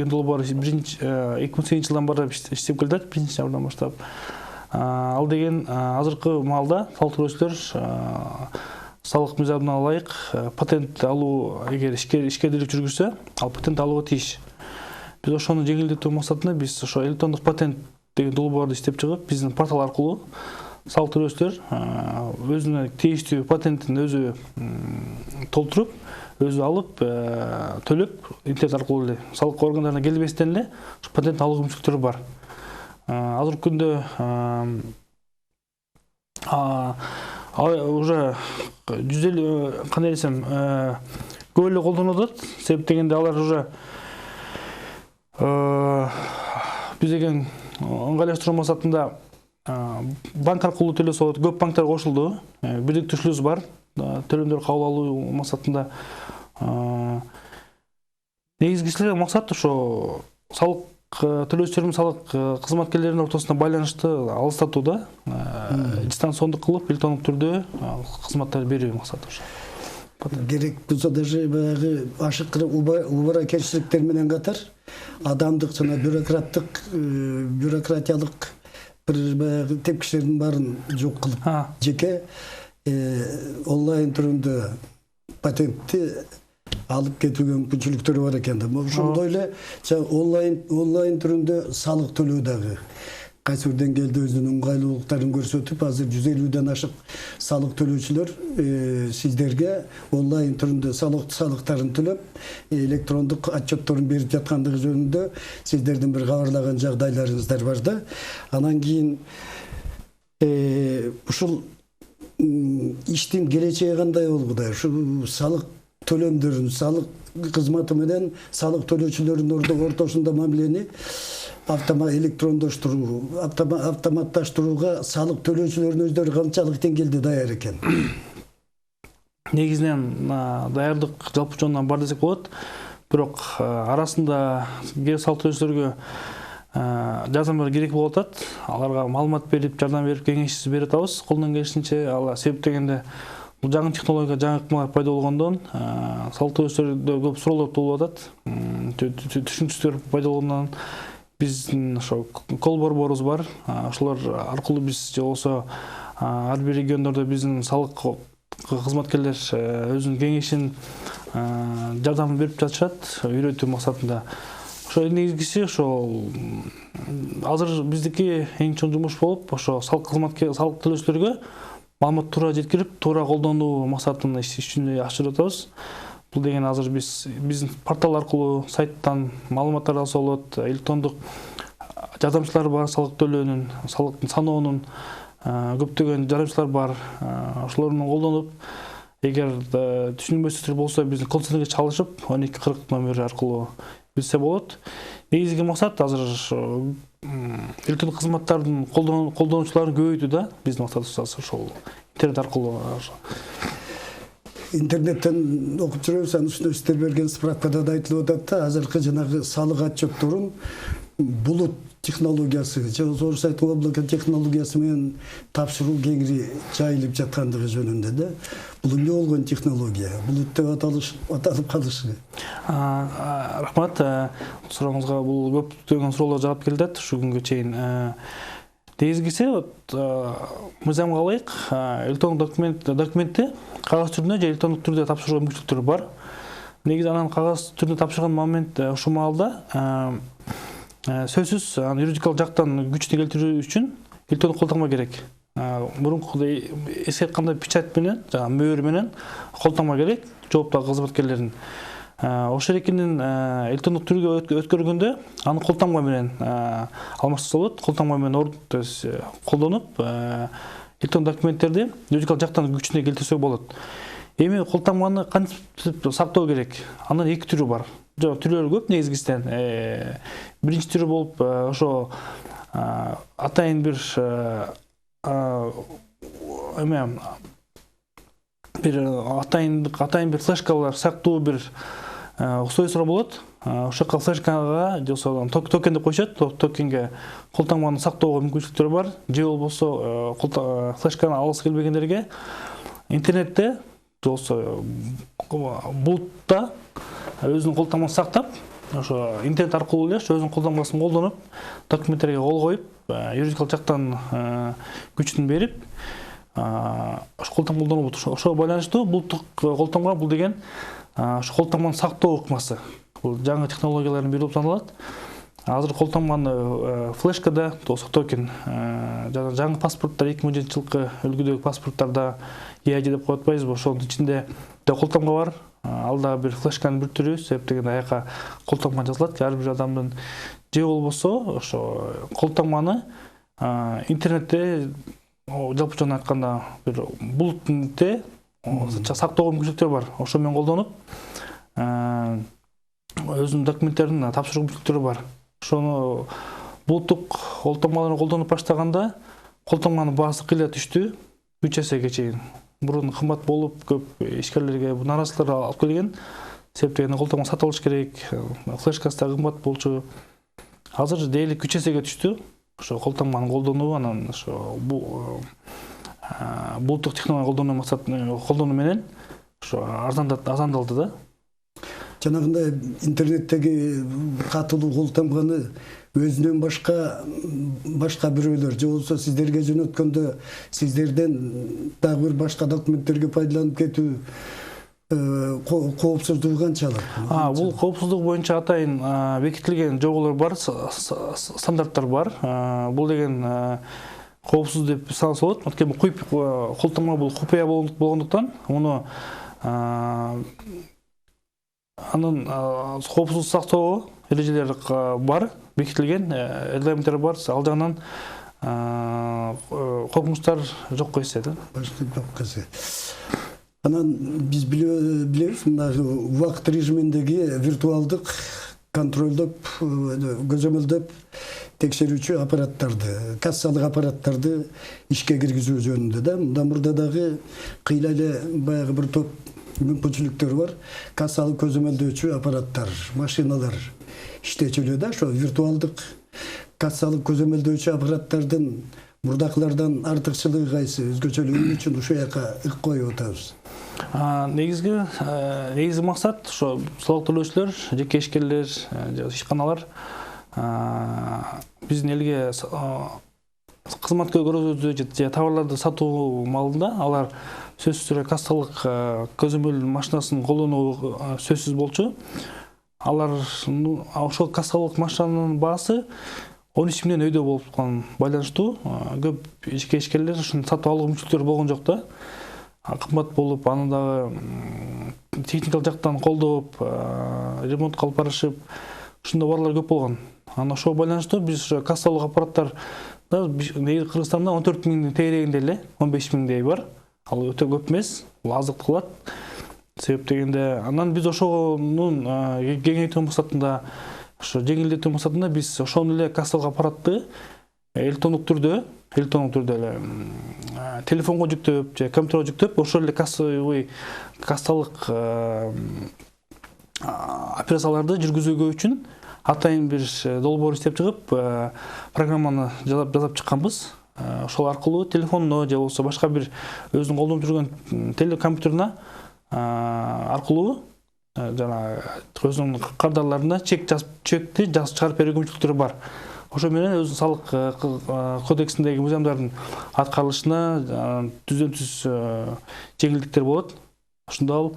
Енді ол бар 2008 жылдан бері істеп келді, 1 сәуірден баштап. Ал деген азыркы маалда салық төлөөчүлөр салық мыйзамына ылайык патент алуу эгер ишкерлик жүргүзсө, ал патент алууга тийиш. Биз ошону жеңилдетүү максатында биз ошо электрондук патент деген долбоорду иштеп чыгып, биздин портал аркылуу салық төлөөчүлөр өзүнө тийиштүү патентин өзү толтуруп, өзү алып, төлөп, интернет аркылуу эле салык органдарына келбестен эле патент алуу мүмкүнчүлүктөрү бар. Азыркы күндө уже 150 кандай десем, көп эле колдонуп атат. Себеп дегенде алар уже биз деген ыңгайлаштыруу максатында банк аркылуу төлөсө болот. Көп банктар кошулду. Бириктирүүлүбүз бар. Төлөмдөр кабыл алуу максатында негизги максат ошо салык төлөөчүлөрдүн салык кызматкерлеринин ортосунда байланышты алыстатууда, дистанциондук кылып, электрондук түрдө кызматтар берүү максаты ошо. Керек болсо даже баягы ашыкыр убаракерчиликтер менен катар адамдык жана бюрократиялык бир баягы тепкичтердин баарын жок кылып, жеке онлайн түрүндө патентти алып кетүүгө мүмкүнчүлүктөрү бар экен да. Ошондой эле онлайн түрүндө салык төлөө дагы кайсы бир деңгээлде өзүнүн ыңгайлуулуктарын көрсөтүп, азыр 150ден ашык салык төлөөчүлөр сиздерге онлайн түрүндө салыктарын төлөп, электрондук отчетторун берип жаткандыгы жөнүндө сиздердин бир кабарлаган жагдайларыңыздар бар да. Анан кийин ушул иштин келечеги кандай болгудай? Ушу салык төлөмдөрүн, салык кызматы менен салык төлөөчүлөрдүн ортосунда мамилени электрондоштуруу, автоматташтырууга салык төлөөчүлөрдүн өздөрү канчалык деңгээлде даяр экен? Негизинен даярдык жалпы жонунан бар десек болот. Бирок арасында кээ салык төлөөчүлөргө жардамдар керек болуп атат. Аларга маалымат берип, жардам берип, кеңеш берип атабыз. Колдон келишинче, ал себеп дегенде бул жаңы технология, жаңы ыкмалар пайда болгондон салык төлөөчүлөрдө көп суроолор туулуп атат. Түшүнүксүздөр пайда болгондон биздин ошо кол борборубуз бар. Ошолор аркылуу биз же болсо ар бир региондордо биздин салык кызматкерлер өзүнүн кеңешин, жардамын берип жатышат, үйрөтүү максатында. Ошо негизгиси ошол азыр биздики эң чоң жумуш болуп, ошо салык төлөөчүлөргө маалымат туура жеткирип, туура колдонуу максатында ишчүнү ашырып атабыз. Бул деген азыр биздин портал аркылуу сайттан маалыматтар алса болот, электрондук жардамчылар бар, салык төлөөнүн, салыктын саноонун көптөгөн жардамчылар бар. Ошолордун колдонуп, эгер түшүнбөсүздөр болсо биздин колл центрге чалышып, 1240 номери аркылуу билсе болот. Негизги максат азыр электрондук кызматтардын колдонуучуларын көбөйтүү да. Биздин максатыбыз ошол интернет аркылуу. Интернеттен окуп жүрөбүз, анын үстүнө сиздер берген справкада да айтылып атат да, азыркы жанагы салык отчетторун булут технологиясы, же орусча айтканда облако технологиясы менен тапшыруу кеңири жайылып жаткандыгы жөнүндө да. Бул эмне болгон технология? Булут деп аталып калышы. Рахмат. Сурооңузга бул көптөгөн суроолор жаап келди ушу күнгө чейин. Негизгиси мыйзамга ылайык электрондук документти кагаз түрүндө же электрондук түрдө тапшырууга мүмкүнчүлүктөрү бар. Негизи анан кагаз түрдө тапшырган момент ошол маалда сөзсүз юридикалык жактан күчүнө келтирүү үчүн электрондук колтаңба керек. Мурункудай эске айтканда печать менен, мөөр менен колтаңба керек жооптагы кызматкерлердин. Ошол экинин электрондук түргө өткөргөндө аны колтаңба менен алмаштырса болот. Колтаңба менен колдонуп, электрондук документтерди юридикалык жактан күчүнө келтирсе болот. Эми колтаңбаны кантип сактоо керек? Анын эки түрү бар. Түрлөрү көп негизгисинен. Биринчи түрү болуп ошо атайын бир атайын бир флешкалар сактуу бир устройство болот. Ошол флешкага токен деп коюшат. Токенге колтаңбаны сактоого мүмкүнчүлүктөр бар. Же болбосо флешканы алгысы келбегендерге интернетте, болсо булутта өзүнүн колтаңбасын сактап, ошо интернет аркылуу эле өзүнүн колтангысын колдонуп, документтерге кол коюп, юридикалык жактан күчүн берип, ошо колтаңба колдонуп отур. Ошого байланыштуу булуттук колтаңба бул деген ошо колтаңбаны сактоо ыкмасы. Бул жаңы технологиялардын бири болуп саналат. Азыр колтаңбаны флешкада сактоо экен. Жана жаңы паспорттар 2007 жылкы үлгүдөгү паспорттарда EID деп коюп атпайбызбы? Ошонун ичинде колтаңба бар. Ал да бир флешканын бир түрү, себеп дегенде аяка колтаңба жазылат. Ар бир адамдын же болбосо ошо колтаңбаны интернетте жалпы жана айтканда бир булутте сактоого мүмкүнчүлүктөр бар. Ошо менен колдонуп өзүнүн документтерин тапшыруу мүмкүнчүлүктөрү бар. Ошону булуттук колтаңбаларды колдонуп баштаганда колтаңбанын баасы кыйла түштү, 3 эсеге чейин. Бурун кымбат болуп, көп ишкерлерге нааразычылыктар алып келген. Себеп дегенде колтаңба сатып алыш керек, флешкасы да кымбат болчу. Азыр дээрлик 3 эсеге түштү. Ошо колтаңбаны колдонуу, анан ошо булуттук технология колдонуу менен ошо арзандалды да. Жанагындай интернеттеги катылуу колтаңбаны өзүнөн башка бирөөлөр же болбосо сиздерге жөнөткөндө сиздерден дагы бир башка документтерге пайдаланып кетүү коопсуздугу канчалык? Бул коопсуздук боюнча атайын бекитилген жоболор бар, стандарттар бар. Бул деген коопсуз деп саналса болот. Анткени колтаңба бул купуя болгондуктан, анын коопсуз сактоо эрежелери бар, бекитилген регламенттер бар. Ал жагынан коркунучтар жокко эсе да. Жокко эсе. Анан биз билебиз, мына убакыт режиминдеги виртуалдык контролдоп, көзөмөлдөп текшерүүчү аппараттарды, кассалык аппараттарды ишке киргизүү жөнүндө да. Мурда дагы кыйла эле баягы бир топ мүмкүнчүлүктөр бар. Кассалык көзөмөлдөөчү аппараттар, машиналар иштечүлүү да. Ошо виртуалдык кассалык көзөмөлдөөчү аппараттардын мурдакылардан артыкчылыгы кайсы? Өзгөчөлүгү үчүн ушул жака ык коюп атабыз. Негизги максат ошо салык төлөөчүлөр, жеке ишкерлер, ишканалар биздин элге кызмат көрсөтүүдө же товарларды сатуу маалында алар сөзсүз түрдө кассалык көзөмөл машинасын колдонуу сөзсүз болчу. Алар ошол кассалык машинанын баасы 13 миңден өйдө болуп аткан байланыштуу. Көп жеке ишкерлер ушуну сатып алуу мүмкүнчүлүктөрү болгон жок да. Кымбат болуп, аны дагы техникалык жактан колдоп, ремонтко алып барышып, ушундай баарлар көп болгон. Анан ошого байланыштуу биз кассалык аппараттар Кыргызстанда 14 миңдин тегерегинде эле, 15 миңдей бар. Ал өтө көп эмес, бул азык кылат. Себеп дегенде, анан биз ошонун кеңейтүү максатында, жеңилдетүү максатында биз ошону эле кассалык аппаратты электрондук түрдө эле телефонго жүктөп же компьютерге жүктөп, ошол эле кассалык операцияларды жүргүзүүгө үчүн атайын бир долбоор иштеп чыгып, программаны жазап чыкканбыз. Ошол аркылуу телефонуна же болбосо башка бир өзүнүн колдонуп жүргөн телекомпьютерине аркылуу жана өзүнүн кардарларына чекти жазып чыгарып берүү мүмкүнчүлүктөрү бар. Ошо менен өзүнүн салык кодексиндеги мыйзамдардын аткарылышына түздөн-түз жеңилдиктер болот. Ошондо ал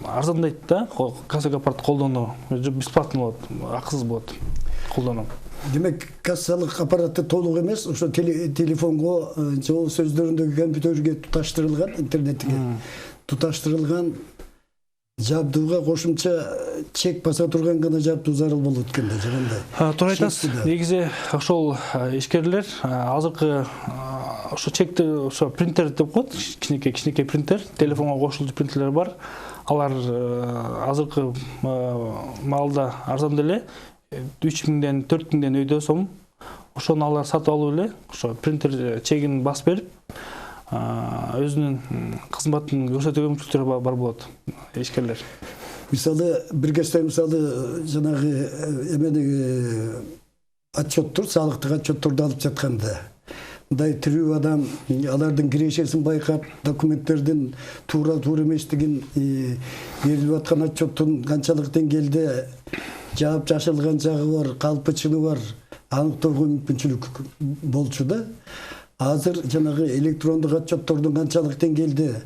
арзандайт да, кассалык аппаратты колдонуу бесплатно болот, акысыз болот колдонуу. Демек, кассалык аппараты толук эмес, ошо телефонго же болбосо өздөрүндөгү компьютерге туташтырылган, интернетке туташтырылган жабдууга кошумча чек баса турган гана жабдуу зарыл болот экен да, же кандай? Туура айтасыз. Негизи ошол ишкерлер азыркы ошо чекти ошо принтер деп коет, кичинекей принтер, телефонго кошулчу принтерлер бар. Алар азыркы маалда арзандуу эле, 3 миңден 4 миңден өйдө сом. Ошону алар сатып алып эле, ошо принтер чегин басып берип, өзүнүн кызматын көрсөтүүгө мүмкүнчүлүктөрү бар болот ишкерлер. Мисалы бир кезде жанагы эмени отчеттор, салыктык отчетторду алып жатканда, мындай тирүү адам алардын кирешесин байкап, документтердин туура эместигин, берилип аткан отчеттун канчалык деңгээлде жаап жашылган жагы бар, калпы чыны бар аныктоого мүмкүнчүлүк болчу да. Азыр жанагы электрондук отчеттордун канчалык деңгээлде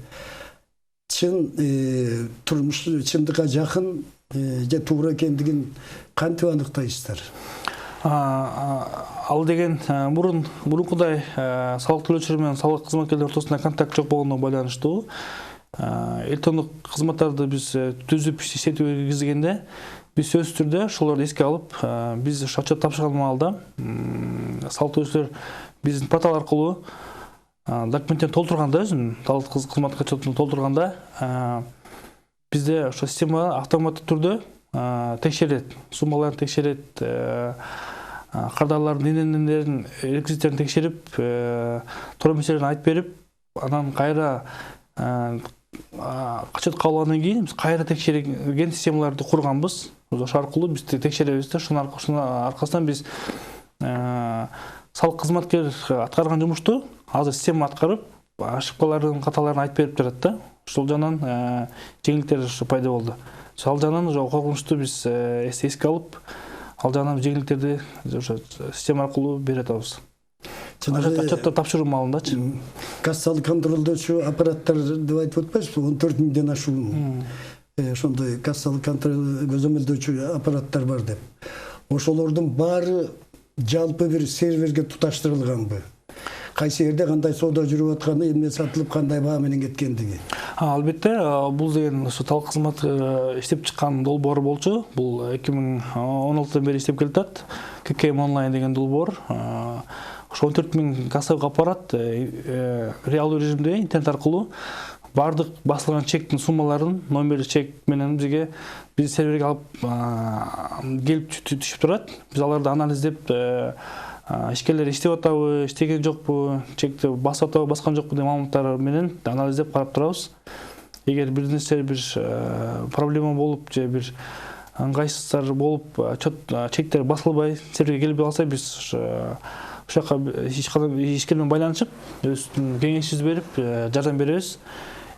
чын турмуш чындыкка жакын же туура экендигин кантип аныктайсыздар? Ал деген мурункудай салык төлөөчүлөр менен салык кызматкерлер ортосунда контакт жок болгондо байланыштуу. Электрондук кызматтарды биз түзүп иштетип киргизгенде биз сөзсүз түрдө ошолорду эске алып, биз отчет тапшырган маалда салык төлөөчүлөр биздин портал аркылуу документтерди толтурганда, өзүнүн салык кызмат отчетун толтурганда, бизде ошо система автоматтык түрдө текшерет, суммаларын текшерет, кардарлардын эмнелерин, реквизиттерин текшерип, туура эместерин айтып берип, анан кайра отчет кабыл алгандан кийин биз кайра текшерген системаларды курганбыз. Ошо аркылуу биз текшеребиз да, ошонун аркасынан биз салык кызматкер аткарган жумушту азыр система аткарып, ошибкалардын, каталарын айтып берип турат да. Ошол жагынан жеңилдиктер пайда болду. Ал жагынан коркунучту биз эске алып, ал жагынан жеңилдиктерди ошо система аркылуу бере атабыз. Отчеттор тапшыруу маалындачы. Кассалык контролдоочу аппараттар деп айтып атпайсызбы? 14 миңден ашуун ошондой кассалык контрол көзөмөлдөөчү аппараттар бар деп. Ошолордун баары жалпы бир серверге туташтырылганбы? Кайсы жерде кандай соода жүрүп атканы, эмне сатылып, кандай баа менен кеткендиги? Албетте, бул деген ошо салык кызматы иштеп чыккан долбоор болчу. Бул 2016-дан бери иштеп келатат. ККМ онлайн деген долбоор. Ошо 14 миң кассовый аппарат реалдуу режимде интернет аркылуу бардык басылган чектин суммаларын, номер чек менен биз серверге алып келип түшүп турат. Биз аларды анализдеп, ишкерлер иштеп атабы, иштеген жокпу, чекти басып атабы, баскан жокпу деген маалыматтар менен анализдеп карап турабыз. Эгер бир нерсе бир проблема болуп же бир ыңгайсыздыктар болуп, чектер басылбай, серверге келип калса, биз ошол жака ишкер менен байланышып, өзүбүздүн кеңешибизди берип, жардам беребиз.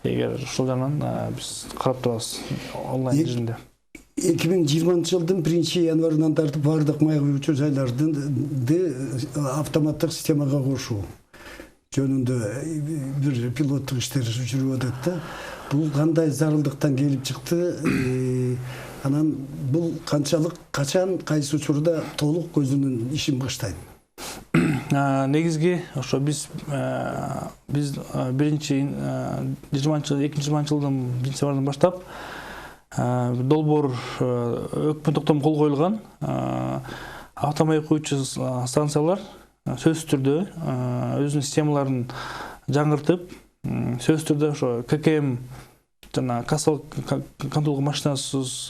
Эгер ошол жагынан биз карап турабыз онлайн режимде. 2020 жылдын 1 январынан тартып бардык май куюучу жайларды автоматтык системага кошуу жөнүндө бир пилоттук иштер жүрүп атат да. Бул кандай зарылдыктан келип чыкты? Анан бул канчалык, качан, кайсы учурда толук өзүнүн ишин баштайт? Негизги ошо биз 2020 жылдын 1 январынан баштап долбоор өкмөт токтому кол коюлган. Автомай куючу станциялар сөзсүз түрдө өзүнүн системаларын жаңыртып, сөзсүз түрдө ошо ККМ жана кассалык контролдук машинасыз,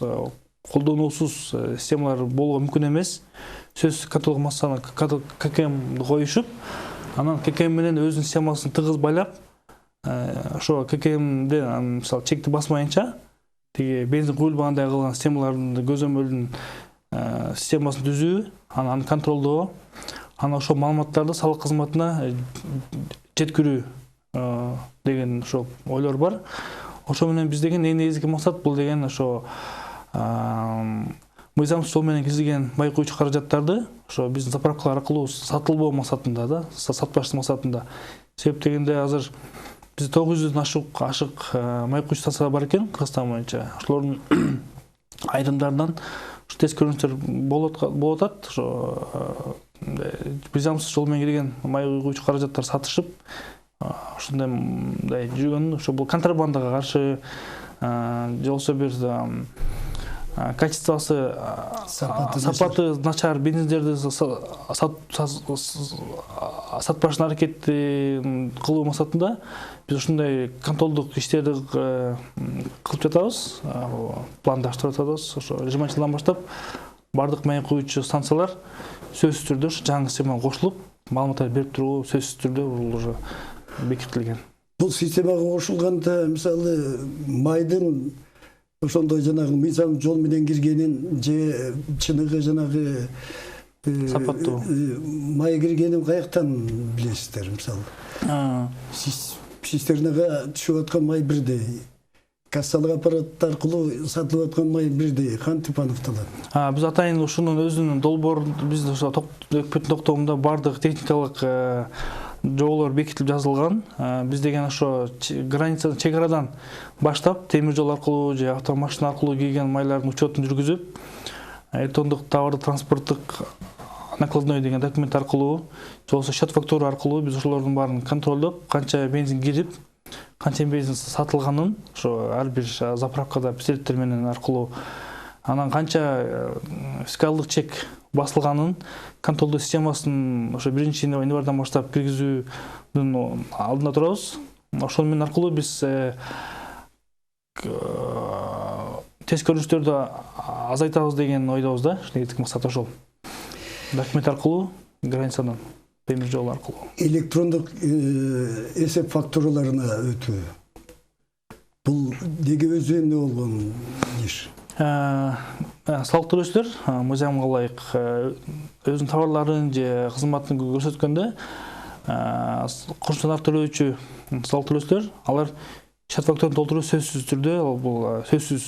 колдонуусуз системалар болууга мүмкүн эмес. Сөзсүз контролдук машинаны ККМ коюшуп, анан ККМ менен өзүнүн системасын тыгыз байлап, ошо ККМде мисалы чекти басмайынча тиги бензин куюлбагандай кылган системалардын көзөмөлүнүн системасын түзүү, аны контролдоо, анан ошол маалыматтарды салык кызматына жеткирүү деген ошо ойлор бар. Ошо менен биз деген эң негизги максат бул деген ошо мыйзамсыз жол менен киргизилген май куючу каражаттарды ошо биздин заправкалар аркылуу сатылбоо максатында да, сатпаш максатында. Себеп дегенде азыр бизде 900дөн ашык май куючу станциялар бар экен Кыргызстан боюнча. Ошолордун айрымдарынан тескөрүнүштөр болуп атат. Ошо мыйзамсыз жол менен кирген май куючу каражаттар сатышып, ошондой жүргөн, ошо бул контрабандага каршы, же болбосо бир качествосы, сапаты начар бензиндерди сатпашына аракетти кылуу максатында биз ушундай контролдук иштерди кылып жатабыз, пландаштырып жатабыз. Ошо 20 жылдан баштап бардык май куючу станциялар сөзсүз түрдө жаңы системага кошулуп, маалыматтар берип туруу сөзсүз түрдө бул уже бекитилген. Бул системага кошулганда мисалы майдын ошондой жанагы мыйзам жол менен киргенин же чыныгы жанагы сапаттуу. Май киргенин каяктан билесиздер, мисалы? Цистернага түшүп аткан май бирдей. Кассалык аппарат аркылуу сатылып аткан май бирдей. Кантип аныкталат? Биз атайын ушунун өзүнүн долбоор биз өкмөттүн токтомунда бардык техникалык жоболор бекитилип жазылган. Биз деген ошо граница чек арадан баштап темир жол аркылуу же автомашина аркылуу кийген майлардын учетун жүргүзүп, электрондук товарды транспорттук накладной деген документ аркылуу, же болбосо счет фактура аркылуу биз ошолордун баарын контролдоп, канча бензин кирип, канча бензин сатылганын ошо ар бир заправкада пистолеттер менен аркылуу, анан канча фискалдык чек басылганын контролдоо системасын ошо 1-январдан баштап киргизүүнүн алдында турабыз. Ошол менен аркылуу биз тест көрүнүштөрдү азайтабыз деген ойдобуз да. Негизги максат ошол. Документ аркылуу, границадан, темир жол аркылуу. Электрондук эсеп фактураларына өтүү. Бул неге өзүнө болгон иш? Салык төлөөчүлөр мыйзамга ылайык өзүнүн товарларын же кызматын көрсөткөндө кошумча төлөөчү салык төлөөчүлөр алар счет фактураны толтуруу сөзсүз түрдө бул сөзсүз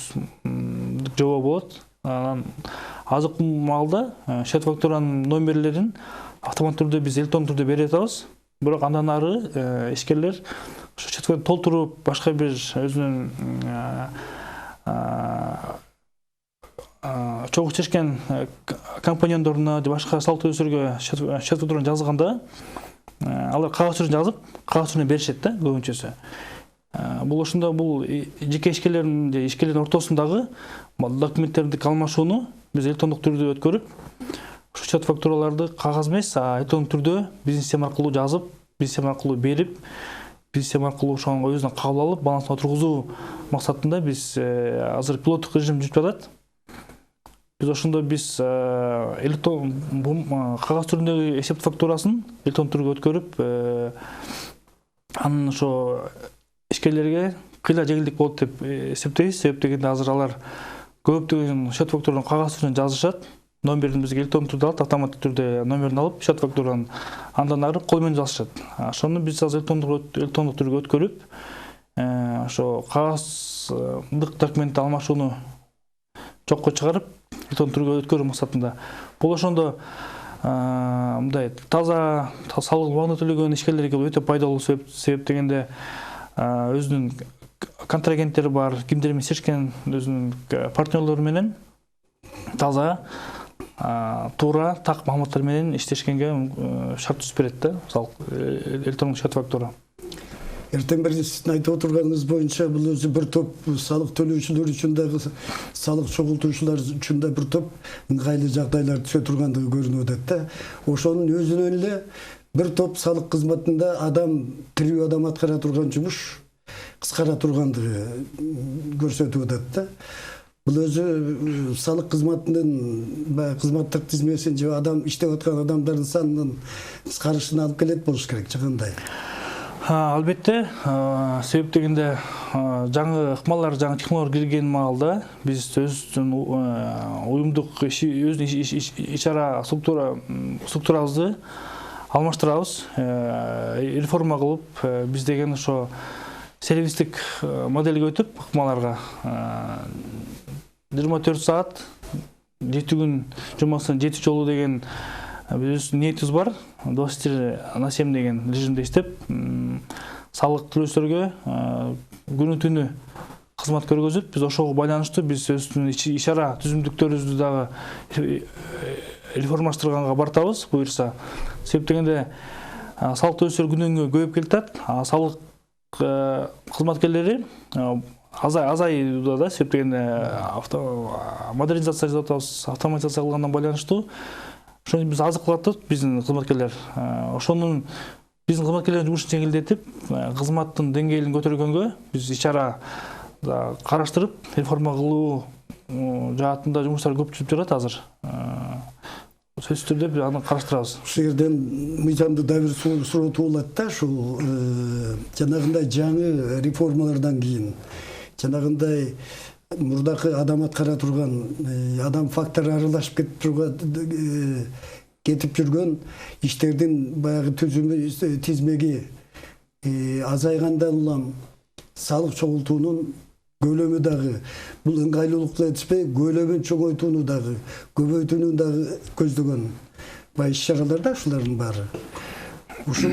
жобо болот. Азыркы маалда счет фактуранын номерлерин автомат түрдө биз электрондук түрдө бере атабыз. Бирок андан ары ишкерлер счет фактураны толтуруп башка бир өзүнүн чогуу чечкен компаньондоруна же башка салык төлөөчүлөргө счет фактураны жазганда алар кагаз түрүн жазып, кагаз түрүнө беришет да көбүнчөсү. Бул ошондо бул жеке ишкерлердин же ишкерлердин ортосундагы документтерди алмашууну биз электрондук түрдө өткөрүп, ошо счет фактураларды кагаз эмес, электрондук түрдө биздин система аркылуу жазып, биздин система аркылуу берип, биздин система аркылуу ошону өзүнө кабыл алып, балансына отургузуу максатында биз азыр пилоттук режим жүрүп жатат. Биз ошондо кагаз түрүндөгү эсеп фактурасын электрондук түргө өткөрүп, анын ошо ишкерлерге кыйла жеңилдик болот деп эсептейбиз. Себеп дегенде азыр алар көптөгөн счет фактуранын кагаз түрүнө жазышат. Номерин бизге электрондук түрдө алып, автоматтык түрдө номерин алып, счет фактуранын андан ары кол менен жазышат. Ошону биз азыр электрондук түргө өткөрүп, ошо кагаздык документти алмашууну жокко чыгарып, электрондук түргө өткөрүү максатында. Бул ошондо мындай таза салык убагында төлөгөн ишкерлерге өтө пайдалуу. Себеп дегенде өзүнүн контрагенттери бар, кимдер менен иштешкен өзүнүн партнерлору менен таза, туура, так маалыматтар менен иштешкенге шарт түзүп берет да, электрондук счет фактура. Эртең бери сиздин айтып отурганыңыз боюнча бул өзү бир топ салык төлөөчүлөр үчүн дагы, салык чогултуучулар үчүн да бир топ ыңгайлуу жагдайлар түшө тургандыгы көрүнүп атат да. Ошонун өзүнөн эле бир топ салык кызматында тирүү адам аткара турган жумуш кыскара тургандыгы көрсөтүп атат да. Бул өзү салык кызматынын кызматтык тизмесин же адам иштеп аткан адамдардын санынын кыскарышына алып келет болуш керек, же кандай? Албетте, себеп дегенде жаңы ыкмалар, жаңы технологиялар кирген маалда биз өзүбүздүн уюмдук өзүнүн иш-чара структурабызды алмаштырабыз, реформа кылып, биз деген ошо сервистик моделге өтүп, ыкмаларга 24 саат 7 күн жумасына 7 жолу деген биз ниетибиз бар. 24/7 деген режимде иштеп, салык төлөөчүлөргө күнү-түнү кызмат көргөзүп, биз ошого байланыштуу биз өзүбүздүн иш-чара түзүмдүктөрүбүздү дагы реформаштырганга бартабыз, буюрса. Себеп дегенде салык төлөөчүлөр күнүнө көбөйүп келатат, салык кызматкерлери азайууда да. Себеп дегенде модернизация жасап атабыз, автоматизация кылгандан байланыштуу. Ошону биз азык кылып атат биздин кызматкерлер. Ошонун биздин кызматкерлердин жумушун жеңилдетип, кызматтын деңгээлин көтөргөнгө биз иш-чара караштырып, реформа кылуу жаатында жумуштар көп жүрүп жатат азыр. Сөзсүз түрдө биз аны караштырабыз. Ушул жерден мыйзамды да бир суроо туулат да, ушул жанагындай жаңы реформалардан кийин жанагындай мурдакы адам аткара турган, адам фактору аралашып кетип турган кетип жүргөн иштердин баягы түзүмү тизмеги азайгандан улам салык чогултуунун көлөмү дагы бул ыңгайлуулукла жетишпей көлөмүн чоңойтууну дагы көбөйтүүнү дагы көздөгөн баягы иш-чаралар да ушулардын баары. Ушул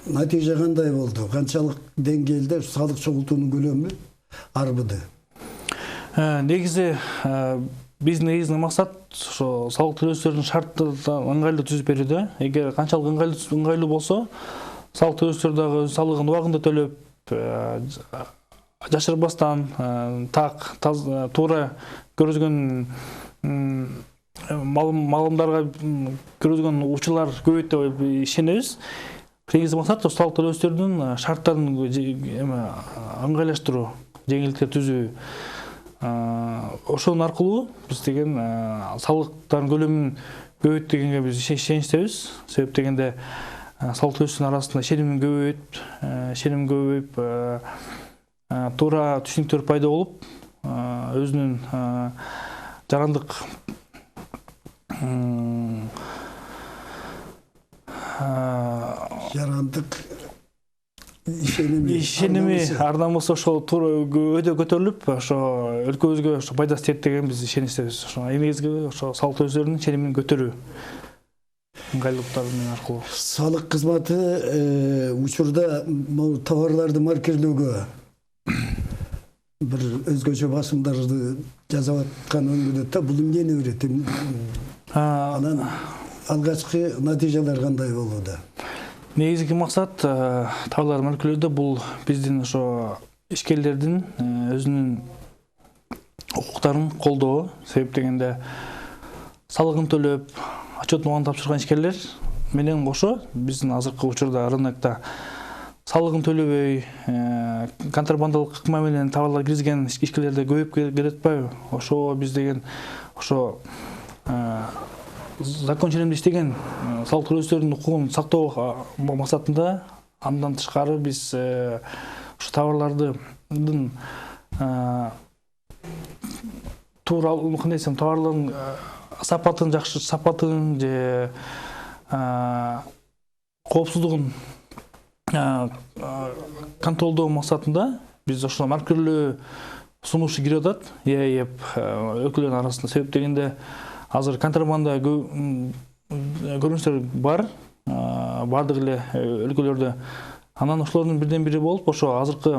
натыйжа кандай болду? Канчалык деңгээлде салык чогултуунун көлөмү арбыды? Негизи биздин негизги максат ошо салык төлөөчүлөрдүн шарттарын ыңгайлуу түзүп берүүдө. Эгер канчалык ыңгайлуу болсо, салык төлөөчүлөр дагы өз салыгын убагында төлөп, жашырбастан, туура көрүзгөн малымдарга көрүзгөн учурлар көбөйт деп ишенебиз. Негизги максат салык төлөөчүлөрдүн шарттарын ыңгайлаштыруу, жеңилдиктер түзүү. Ошонун аркылуу биз деген салыктардын көлөмүн көбөйт дегенге биз ишеничтебиз. Себеп дегенде салык төлөөчүлөрдүн арасында шеним көбөйүп, туура түшүнүктөр пайда болуп, өзүнүн жарандык ишеними ардамысы ошол туура өйдө көтөрүлүп, ошо өлкөбүзгө ошо пайдасы тиет деген биз ишеничтебиз. Ошо негизги ошо салык төлөөчүлөрдүн ченемин көтөрүү ыңгайлуулуктар аркылуу. Салык кызматы учурда товарларды маркирлөөгө бир өзгөчө басымдарды жасап аткан өңүдө да бул эмнени берет? Анан алгачкы натыйжалар кандай болууда? Негизги максат товарларды маркирлөөдө бул биздин ошо ишкерлердин өзүнүн укуктарын колдоо. Себеп дегенде салыгын төлөп, отчетун убагында тапшырган ишкерлер менен кошо биздин азыркы учурда рынокто салыгын төлөбөй, контрабандалык ыкма менен товарлар киргизген ишкерлер да көбөйүп келатпайбы? Ошо биз деген ошо закон ченемде иштеген салык төлөөчүлөрдүн укугун сактоо максатында андан тышкары биз ушу товарлардын туура кандай десем, товарлардын сапатын же коопсуздугун контролдоо максатында биз ошо маркирлөө сунушу кирип атат ЕАЭП өлкөлөрдүн арасында. Себеп дегенде азыр контрабанда көрүнүштөр бар, бардык эле өлкөлөрдө. Анан ошолордун бирден бири болуп, ошо азыркы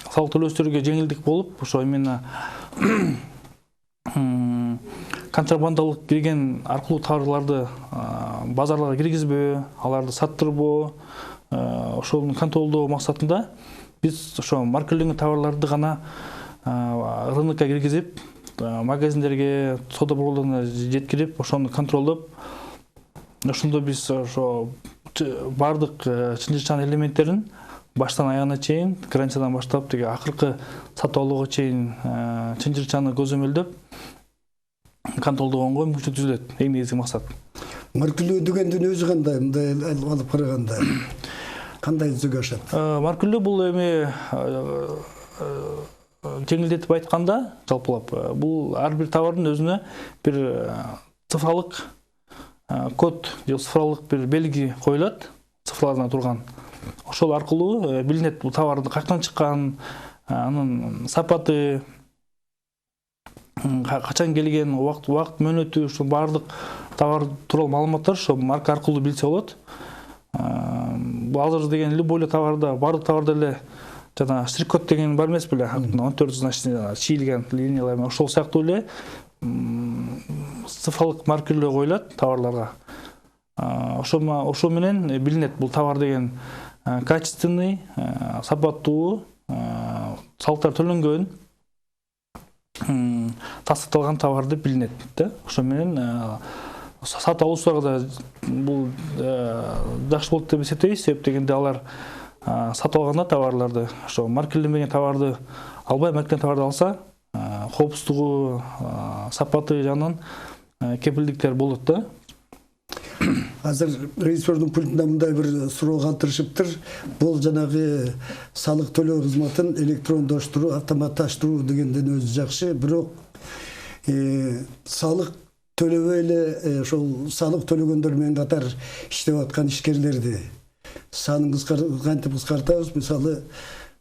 салык төлөөчүлөргө жеңилдик болуп, ошо именно контрабандалык кирген аркылуу товарларды базарларга киргизбөө, аларды саттырбоо, ошону контролдоо максатында биз ошо маркирлөнгөн товарларды гана рынокко киргизип, магазиндерге, соода борборлоруна жеткирип, ошону контролдоп, ошондо биз ошо бардык чынжырчан элементтерин баштан аягына чейин, границадан баштап деге акыркы сатып алууга чейин чынжырчаны көзөмөлдөп контролдогонго мүмкүнчүлүк түзүлөт. Эң негизги максат. Маркирлөө дегендин өзү кандай? Мындай алып караганда кандай жүзөгө ашат? Маркирлөө бул эми жеңилдетип айтканда, жалпылап, бул ар бир товардын өзүнө бир цифралык код же цифралык бир белги коюлат, цифрлардан турган. Ошол аркылуу билинет бул товардын каяктан чыккан, анын сапаты, качан келген, убакыт мөөнөтү, ушул бардык товар тууралуу маалыматтар ошо марка аркылуу билсе болот. Бул азыр деген любой эле товарда, бардык товарда эле жана штрих-код деген бар эмес беле? 14 значение чийилген линиялар менен ошол сыяктуу эле цифрлык маркирлөө коюлат товарларга. Ошо менен билинет бул товар деген качественный, сапаттуу, салыктар төлөнгөн, тастыкталган товар деп билинет да. Ошо менен сатып алуучуларга да бул жакшы болот деп эсептейбиз. Себеп дегенде алар сатып алганда товарларды, ошо маркирленбеген товарды албай, маркирленген товарды алса, коопсуздугу, сапаты жагынан кепилдиктер болот да. Азыр режиссердун пультунда мындай бир суроо калтырышыптыр. Бул жанагы салык төлөө кызматын электрондоштуруу, автоматташтыруу дегенден өзү жакшы, бирок салык төлөбөй эле ошол салык төлөгөндөр менен катар иштеп аткан ишкерлерди санын кантип кыскартабыз. Мисалы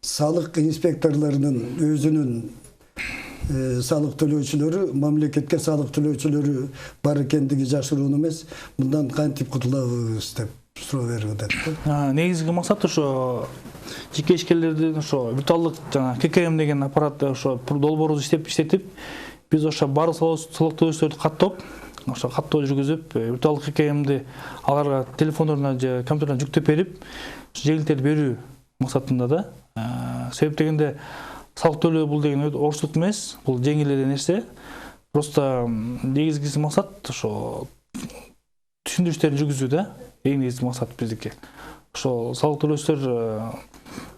салык инспекторлорунун өзүнүн салык төлөөчүлөрү, мамлекетке салык төлөөчүлөрү бар экендиги жашыруун эмес. Мындан кантип кутулабыз деп суроо берип атат. Негизги максат ошо жеке ишкерлердин ошо виртуалдык жана ККМ деген аппаратты ошо долбоорубузду иштетип, биз ошо баардык салык төлөөчүлөрдү каттоп, ошо каттоо жүргүзүп, виртуалдык ККМди аларга телефондоруна же компьютерине жүктөп берип, жеңилдетип берүү максатында да. Себеп дегенде салык төлөө бул деген орчулук эмес, бул жеңил эле нерсе. Просто негизги максат ошо түшүндүрүштөрдү жүргүзүү да. Эң негизги максат биздики. Ошо салык төлөөчүлөр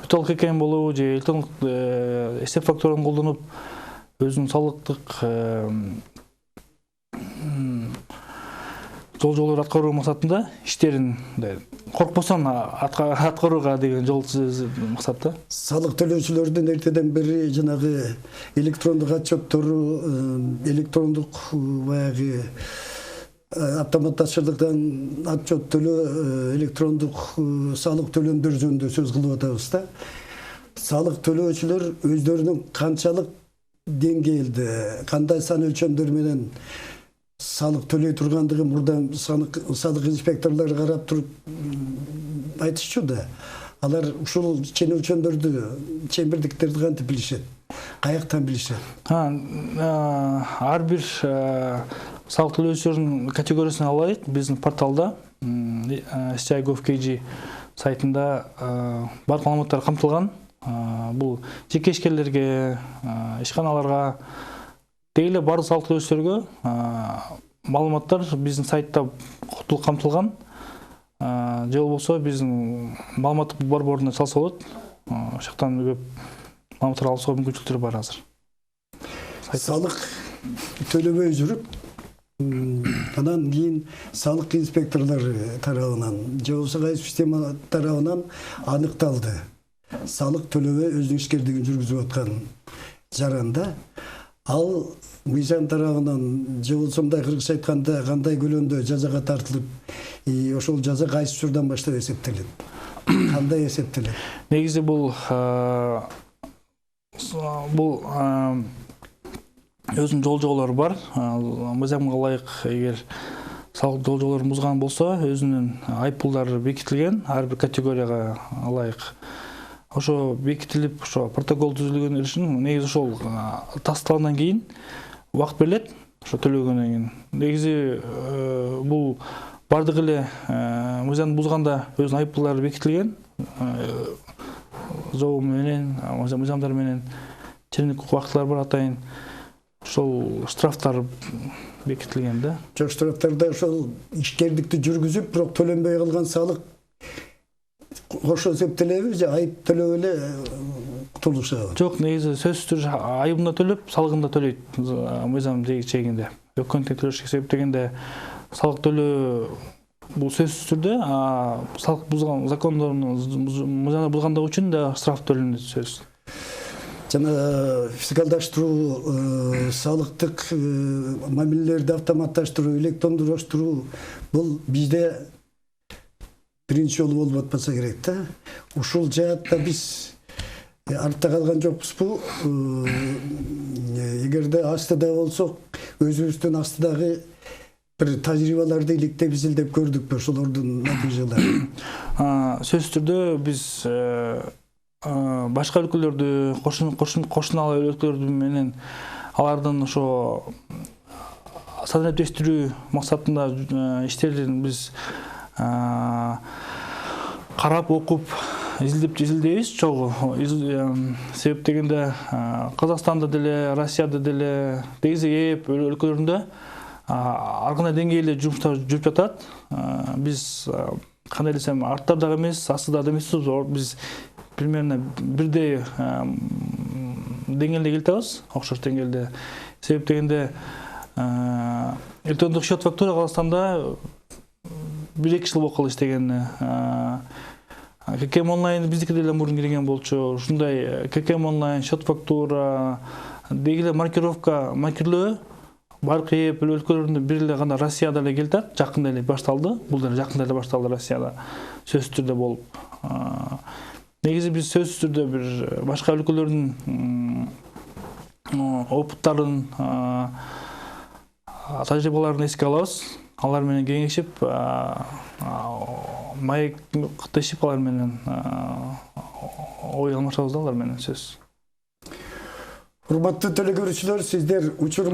виртуалдык ККМ болобу же электрондук эсеп фактураны колдонуп өзүнүн салыктык жолжолорду аткаруу максатында иштерин коркпостон аткарууга деген жол максат да. Салык төлөөчүлөрдүн эртеден бери жанагы электрондук отчеттору, электрондук баягы автоматташырдыктан отчет төлөө, электрондук салык төлөмдөр жөнүндө сөз кылып атабыз да. Салык төлөөчүлөр өздөрүнүн канчалык деңгээлде, кандай сан өлчөмдөр менен салык төлөй тургандыгын мурдан салык инспекторлору карап туруп айтышчу да. Алар ушул чен өлчөмдөрдү, чембирдиктерди кантип билишет? Каяктан билишет? Ар бир салык төлөөчүлөрдүн категориясын алайык. Биздин порталда SCI.gov.kg сайтында баардык маалыматтар камтылган. Бул жеке ишкерлерге, ишканаларга, деги баардык салык төлөөчүлөргө маалыматтар биздин сайтта толук камтылган. Же болбосо биздин маалыматтык борборуна салса болот. Ошоктон көп маалыматтар алууга мүмкүнчүлүктөр бар азыр. Салык төлөбөй жүрүп, анан кийин салык инспекторлору тарабынан же болбосо кайсы система тарабынан аныкталды. Салык төлөбөй өзүнүн ишкердигин жүргүзүп аткан жаранда ал мыйзам тарабынан же болбосо мындай кыргызча айтканда кандай көлөмдө жазага тартылып, ошол жаза кайсы учурдан баштап эсептелет? Кандай эсептелет? Негизи бул өзүнүн жолжолору бар. Мыйзамга ылайык эгер салык жолжолорун бузган болсо, өзүнүн айыппулдары бекитилген, ар бир категорияга ылайык. Ошо бекитилип, ошо протокол түзүлгөн үчүн негизи ошол тасталгандан кийин убакыт берилет, ошо төлөгөндөн кийин. Негизи бул бардык эле мыйзамды бузганда өзүнүн айыппулдары бекитилген. Зоо менен, мыйзамдар менен ченемдик убактылар бар атайын. Ошол штрафтар бекитилген да. Жок, штрафтарда ошол ишкердикти жүргүзүп, бирок төлөнбөй калган салык кошо эсептелеби же айып төлөп эле кутулушабы? Жок, негизи сөзсүз түрдө айыбын да төлөп, салыгын да төлөйт мыйзам чегинде. Өкмөттүн төлөш себеп дегенде салык төлөө бул сөзсүз түрдө, салык бузган закондордун мыйзамды бузгандыгы үчүн да штраф төлөнөт сөзсүз. Жана фискалдаштыруу, салыктык мамилелерди автоматташтыруу, электрондураштыруу бул бизде биринчи жолу болуп атпаса керек да. Ушул жаатта биз артта калган жокпузбу? Эгерде астыда болсок, өзүбүздүн астыдагы бир тажрыйбаларды иликтеп изилдеп көрдүкпү, ошолордун натыйжалары? Сөзсүз түрдө биз башка өлкөлөрдү, кошуна өлкөлөр менен алардын ошо санариптештирүү максатында иштерин биз карап, окуп, изилдейбиз чогуу. Себеп дегенде Казакстанда деле, Россияда деле, негизи ЭЭП өлкөлөрүндө ар кандай деңгээлде жумуштар жүрүп жатат. Биз кандай десем, артта дагы эмес, астыда да эмеспиз. Биз примерно бирдей деңгээлде келатабыз, окшош деңгээлде. Себеп дегенде электрондук счет фактура Казакстанда 1-2 жыл болуп калды иштегенине. ККМ онлайн биздики деле мурун кирген болчу. Ушундай ККМ онлайн, счет фактура, деги эле маркировка, маркерлөө баркы өлкөлөрүндө бир эле гана Россияда эле келатат, жакында эле башталды. Бул деле жакында эле башталды Россияда сөзсүз түрдө болуп. Негизи биз сөзсүз түрдө бир башка өлкөлөрдүн опыттарын, тажрыйбаларын эске алабыз. Алар менен кеңешип, маектешип алар менен ой алмашабыз да алар менен сөз. Урматтуу телекөрүүчүлөр, сиздер учур